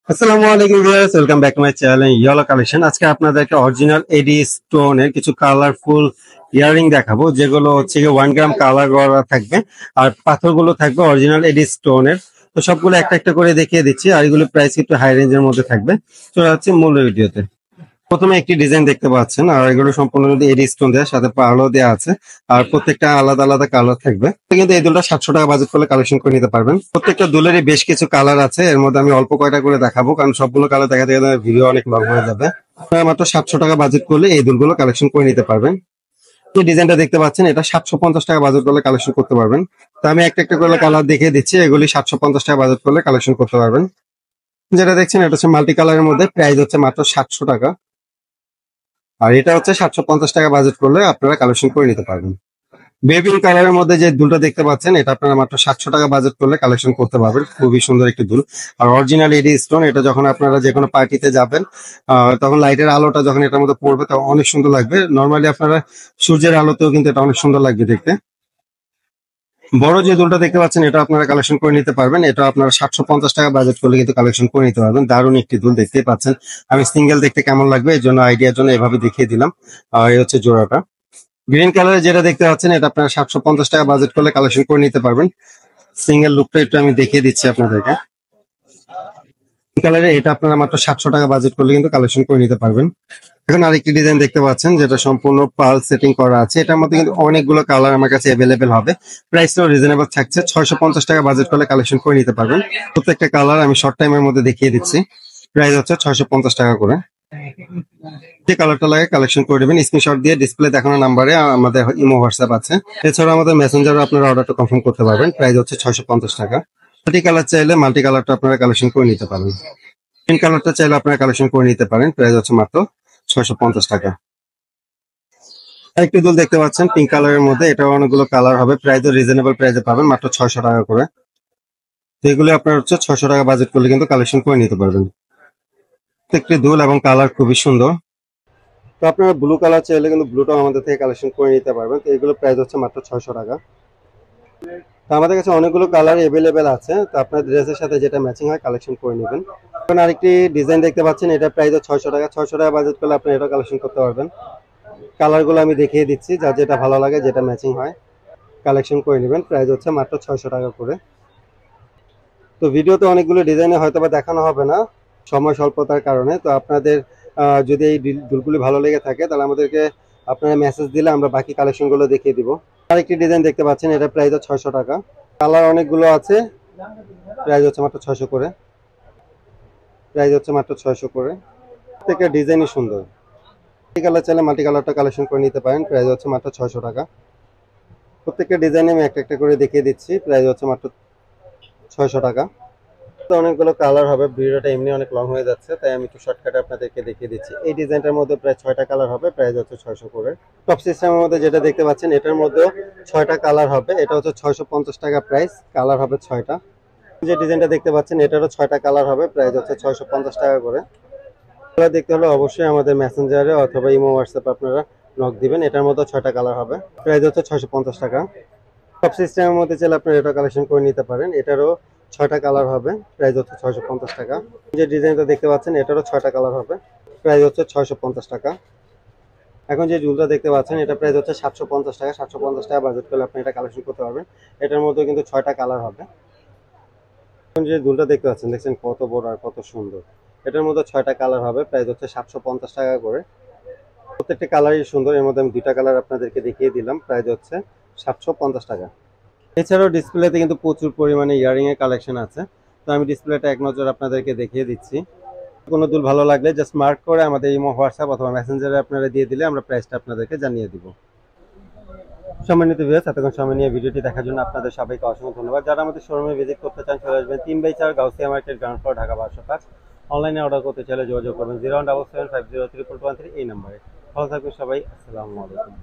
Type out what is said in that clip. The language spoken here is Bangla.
আসসালামু আলাইকুম viewers, welcome back to my channel yellow collection. আজকে আপনাদেরকে অরিজিনাল এডি স্টোনের কিছু কালারফুল ইয়ারিং দেখাবো, যেগুলো হচ্ছে 1 গ্রাম কালার করা থাকবে আর পাথরগুলো থাকবে অরিজিনাল এডি স্টোনের। তো সবগুলো একটা একটা করে দেখিয়ে দিচ্ছি, আর এগুলো প্রাইস একটু হাই রেঞ্জের মধ্যে থাকবে। চলে যাচ্ছে মূল ভিডিওতে। প্রথমে একটি ডিজাইন দেখতে পাচ্ছেন, আর এগুলো সম্পূর্ণ কিন্তু এডি স্টোন দেওয়া, সাথে পার্লও দেওয়া আছে, আর প্রত্যেকটা আলাদা আলাদা কালার থাকবে। কিন্তু এই দুলটা 700 টাকা বাজেট করলে কালেকশন করে নিতে পারবেন। প্রত্যেকটা দুলেরই বেশ কিছু কালার আছে, এর মধ্যে আমি অল্প কয়টা করে দেখাবো, কারণ সবগুলো কালার দেখাতে গেলে ভিডিও অনেক লং হয়ে যাবে। আপনারা মাত্র 700 টাকা বাজেট করলে এই দুলগুলো কালেকশন করে নিতে পারবেন। যে ডিজাইনটা দেখতে পাচ্ছেন, এটা 750 টাকা বাজেট করলে কালেকশন করতে পারবেন। তো আমি একটা একটা করে কালার দেখিয়ে দিচ্ছি, এগুলি 750 টাকা বাজেট করলে কালেকশন করতে পারবেন। যেটা দেখছেন এটা হচ্ছে মাল্টি কালারের মধ্যে, প্রাইস হচ্ছে মাত্র 700 টাকা। আর এটা হচ্ছে 750 টাকা বাজেট করলে আপনারা কালেকশন করে নিতে পারবেন। বেবি কালারের মধ্যে যে দুলটা দেখতে পাচ্ছেন, এটা আপনারা মাত্র 700 টাকা বাজেট করলে কালেকশন করতে পারবেন। খুবই সুন্দর একটি দুল, আর অরিজিনাল এডি স্টোন। এটা যখন আপনারা যে কোনো পার্টিতে যাবেন, তখন লাইটের আলোটা যখন এটার মধ্যে পড়বে তখন অনেক সুন্দর লাগবে। নর্মালি আপনারা সূর্যের আলোতেও কিন্তু এটা অনেক সুন্দর লাগবে দেখতে। বড় যে দুলটা দেখতে পাচ্ছেন, এটা আপনারা কালেকশন করে নিতে পারবেন। এটা আপনারা 750 টাকা বাজেট করলে কিন্তু কালেকশন করে নিতে পারবেন। দারুণ একটি দুল, দেখতেই পাচ্ছেন। আমি সিঙ্গেল দেখতে কেমন লাগবে এই জন্য আইডিয়ার জন্য এভাবে দেখিয়ে দিলাম। আর এই হচ্ছে জোড়াটা। গ্রিন কালারের যেটা দেখতে পাচ্ছেন, এটা আপনারা 750 টাকা বাজেট করলে কালেকশন করে নিতে পারবেন। সিঙ্গেল লুকটা একটু আমি দেখিয়ে দিচ্ছি আপনাদেরকে। কালারে এটা আপনারা মাত্র 700 টাকা বাজেট করলে কিন্তু কালেকশন করে নিতে পারবেন। এখন আরেকটি ডিজাইন দেখতে পাচ্ছেন, যেটা সম্পূর্ণ পার্ল সেটিং করা আছে। এটার মধ্যে কিন্তু অনেকগুলো কালার আমার কাছে অ্যাভেলেবেল হবে। প্রাইসটাও রিজনেবল থাকছে, 650 টাকা বাজেট করলে কালেকশন করে নিতে পারবেন। প্রত্যেকটা কালার আমি শর্ট টাইমের মধ্যে দেখিয়ে দিচ্ছি। প্রাইস হচ্ছে 650 টাকা করে। যে কালারটা লাগে কালেকশন করে দেবেন, স্ক্রিনশট দিয়ে ডিসপ্লে দেখানো নাম্বারে আমাদের ইমো হোয়াটসঅ্যাপ আছে। এছাড়াও আমাদের মেসেঞ্জারে আপনারা অর্ডারটা কনফার্ম করতে পারবেন। প্রাইস হচ্ছে 650 টাকা। মাল্টি কালার চাইলে মাল্টি কালারটা আপনারা কালেকশন করে নিতে পারেন। পিঙ্ক কালারটা চাইলে আপনারা কালেকশন করে নিতে পারেন। প্রাইস হচ্ছে মাত্র 650 টাকা। আরেকটি দুল দেখতে পাচ্ছেন পিঙ্ক কালারের মধ্যে, এটা অনেকগুলো কালার হবে। প্রাইসও রিজনেবল প্রাইসে পাবেন, মাত্র 600 টাকা করে। তো এগুলো আপনার হচ্ছে 600 টাকা বাজেট করলে কিন্তু কালেকশন করে নিতে পারবেন। প্রত্যেকটি দুল এবং কালার খুবই সুন্দর। তো আপনারা ব্লু কালার চাইলে কিন্তু ব্লুটাও আমাদের থেকে কালেকশন করে নিতে পারবেন। তো এগুলো প্রাইস হচ্ছে মাত্র 600 টাকা। তো আমাদের কাছে অনেকগুলো কালার অ্যাভেলেবেল আছে, তো আপনার ড্রেসের সাথে যেটা ম্যাচিং হয় কালেকশন করে নেবেন। এখন আরেকটি ডিজাইন দেখতে পাচ্ছেন, এটা প্রাইস 600 টাকা। 600 টাকা বাজেট করলে আপনি এটা কালেকশন করতে পারবেন। কালারগুলো আমি দেখিয়ে দিচ্ছি, যার যেটা ভালো লাগে যেটা ম্যাচিং হয় কালেকশন করে নেবেন। প্রাইস হচ্ছে মাত্র 600 টাকা করে। তো ভিডিওতে অনেকগুলো ডিজাইনে হয়তো বা দেখানো হবে না সময় স্বল্পতার কারণে। তো আপনাদের যদি এই দুলগুলি ভালো লেগে থাকে, তাহলে আমাদেরকে আপনারা মেসেজ দিলে আমরা বাকি কালেকশনগুলো দেখিয়ে দিব। আরেকটি ডিজাইন দেখতে পাচ্ছেন, এটা প্রাইস 600 টাকা। কালার অনেকগুলো আছে, প্রাইস হচ্ছে মাত্র 600 করে। প্রাইস হচ্ছে মাত্র 600 করে। প্রত্যেকটা ডিজাইনই সুন্দর। মাল্টি কালার চাইলে মাল্টি কালারটা কালেকশন করে নিতে পারেন। প্রাইস হচ্ছে মাত্র 600 টাকা। প্রত্যেকটা ডিজাইনে আমি একটা একটা করে দেখিয়ে দিচ্ছি। প্রাইস হচ্ছে মাত্র 600 টাকা। তো অনেকগুলো কালার হবে, ভিডিওটা এমনি অনেক লং হয়ে যাচ্ছে, তাই আমি একটু শর্টকাটে আপনাদেরকে দেখিয়ে দিচ্ছি। এই ডিজাইনটার মধ্যে প্রায় 6টা কালার হবে। প্রাইস হচ্ছে 600 করে। টপ সিস্টেমের মধ্যে যেটা দেখতে পাচ্ছেন, এটার মধ্যেও 6টা কালার হবে। এটা হচ্ছে 650 টাকা প্রাইস, কালার হবে 6টা। যে ডিজাইনটা দেখতে পাচ্ছেন, এটারও 6টা কালার হবে। প্রাইস হচ্ছে 650 টাকা করে। কালার দেখতে হলে অবশ্যই আমাদের মেসেঞ্জারে অথবা ইমো হোয়াটসঅ্যাপ আপনারা নক দিবেন। এটার মধ্যে 6টা কালার হবে। প্রাইস হচ্ছে 650 টাকা। টপ সিস্টেমের মধ্যে চাইলে আপনারা এটা কালেকশন করে নিতে পারেন। এটারও 6টা কালার হবে। প্রাইস হচ্ছে 650 টাকা। যে ডিজাইনটা দেখতে পাচ্ছেন, এটারও 6টা কালার হবে। প্রাইস হচ্ছে 650 টাকা। এখন যে জুলটা দেখতে পাচ্ছেন, এটা প্রাইস হচ্ছে 750 টাকা। 750 টাকা বাজেট করলে আপনি এটা কালেকশন করতে পারবেন। এটার মধ্যে কিন্তু 6টা কালার হবে। এখন যে দুলটা দেখতে পাচ্ছেন, দেখছেন কত বড় আর কত সুন্দর। এটার মধ্যে 6টা কালার হবে। প্রাইস হচ্ছে 750 টাকা করে। প্রত্যেকটা কালারই সুন্দর। এর মধ্যে আমি 2টা কালার আপনাদেরকে দেখিয়ে দিলাম। প্রাইস হচ্ছে 750 টাকা। এছাড়াও ডিসপ্লেতে কিন্তু প্রচুর পরিমাণে ইয়ারিং এর কালেকশন আছে। তো আমি ডিসপ্লেটা এক নজর আপনাদেরকে দেখিয়ে দিচ্ছি। কোনো দুল ভালো লাগলে জাস্ট মার্ক করে আমাদের ইমো হোয়াটসঅ্যাপ অথবা মেসেঞ্জারে আপনারা দিয়ে দিলে আমরা প্রাইসটা আপনাদেরকে জানিয়ে দিব। সম্মানিত ভিউয়ার্স, এতক্ষণ সময় নিয়ে ভিডিওটি দেখার জন্য আপনাদের সবাইকে অসংখ্য ধন্যবাদ। যারা আমাদের শোরুমে ভিজিট করতে চান, চলে আসবেন 3/4 Gausia market, ground floor, Dhaka 1205। অনলাইনে অর্ডার করতে চাইলে যোগাযোগ করবেন 01775031113 এই নম্বরে। ভালো থাকবেন সবাই। আসসালামু আলাইকুম।